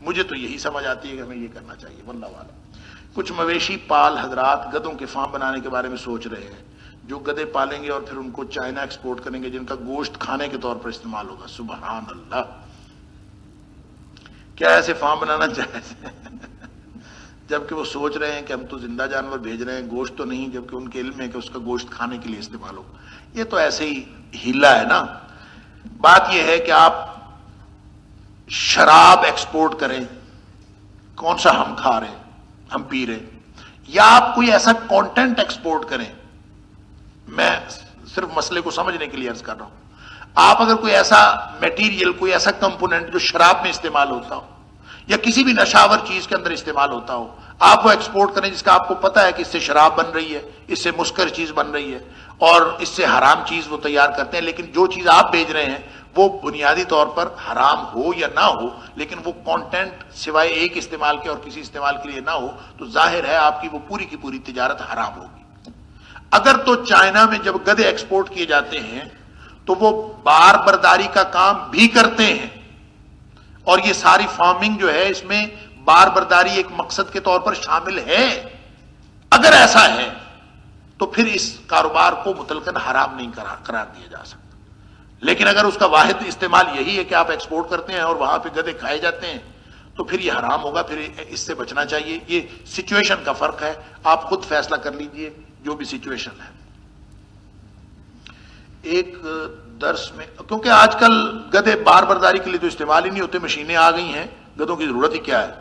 مجھے تو یہی سمجھ آتی ہے کہ ہمیں یہ کرنا چاہیے، واللہ اعلم۔ کچھ مویشی پال حضرات گدوں کے فارم بنانے کے بارے میں سوچ رہے ہیں، جو گدے پالیں گے اور پھر ان کو چائنا ایکسپورٹ کریں گے، جن کا گوشت کھانے کے طور پر استعمال ہوگا۔ سبحان اللہ، کیا ایسے فارم بنانا جائز ہے؟ جبکہ وہ سوچ رہے ہیں کہ ہم تو زندہ جانور بھیج رہے ہیں، گوشت تو نہیں، جبکہ ان کے علم ہے کہ اس کا گوشت کھانے کے لیے استعمال ہوگا۔ یہ تو ایسے ہی ہیلا ہے نا۔ بات یہ ہے کہ آپ شراب ایکسپورٹ کریں، کون سا ہم کھا رہے ہیں، ہم پی رہے ہیں، یا آپ کوئی ایسا کانٹینٹ ایکسپورٹ کریں۔ میں صرف مسئلے کو سمجھنے کے لیے عرض کر رہا ہوں۔ آپ اگر کوئی ایسا میٹیریل، کوئی ایسا کمپوننٹ جو شراب میں استعمال ہوتا ہو یا کسی بھی نشاور چیز کے اندر استعمال ہوتا ہو، آپ وہ ایکسپورٹ کریں جس کا آپ کو پتا ہے کہ اس سے شراب بن رہی ہے، اس سے مسکر چیز بن رہی ہے اور اس سے حرام چیز وہ تیار کرتے ہیں، لیکن جو چیز آپ بھیج رہے ہیں وہ بنیادی طور پر حرام ہو یا نہ ہو، لیکن وہ کانٹینٹ سوائے ایک استعمال کے اور کسی استعمال کے لیے نہ ہو، تو ظاہر ہے آپ کی وہ پوری کی پوری تجارت حرام ہوگی۔ اگر تو چائنا میں جب گدے ایکسپورٹ کیے جاتے ہیں تو وہ بار برداری کا کام بھی کرتے ہیں، اور یہ ساری فارمنگ جو ہے اس میں بار برداری ایک مقصد کے طور پر شامل ہے۔ اگر ایسا ہے تو پھر اس کاروبار کو مطلقاً حرام نہیں قرار دیا جا سکتا، لیکن اگر اس کا واحد استعمال یہی ہے کہ آپ ایکسپورٹ کرتے ہیں اور وہاں پہ گدے کھائے جاتے ہیں تو پھر یہ حرام ہوگا، پھر اس سے بچنا چاہیے۔ یہ سچویشن کا فرق ہے، آپ خود فیصلہ کر لیجئے جو بھی سچویشن ہے۔ ایک درس میں، کیونکہ آج کل گدے بار برداری کے لیے تو استعمال ہی نہیں ہوتے، مشینیں آ گئی ہیں، گدوں کی ضرورت ہی کیا ہے۔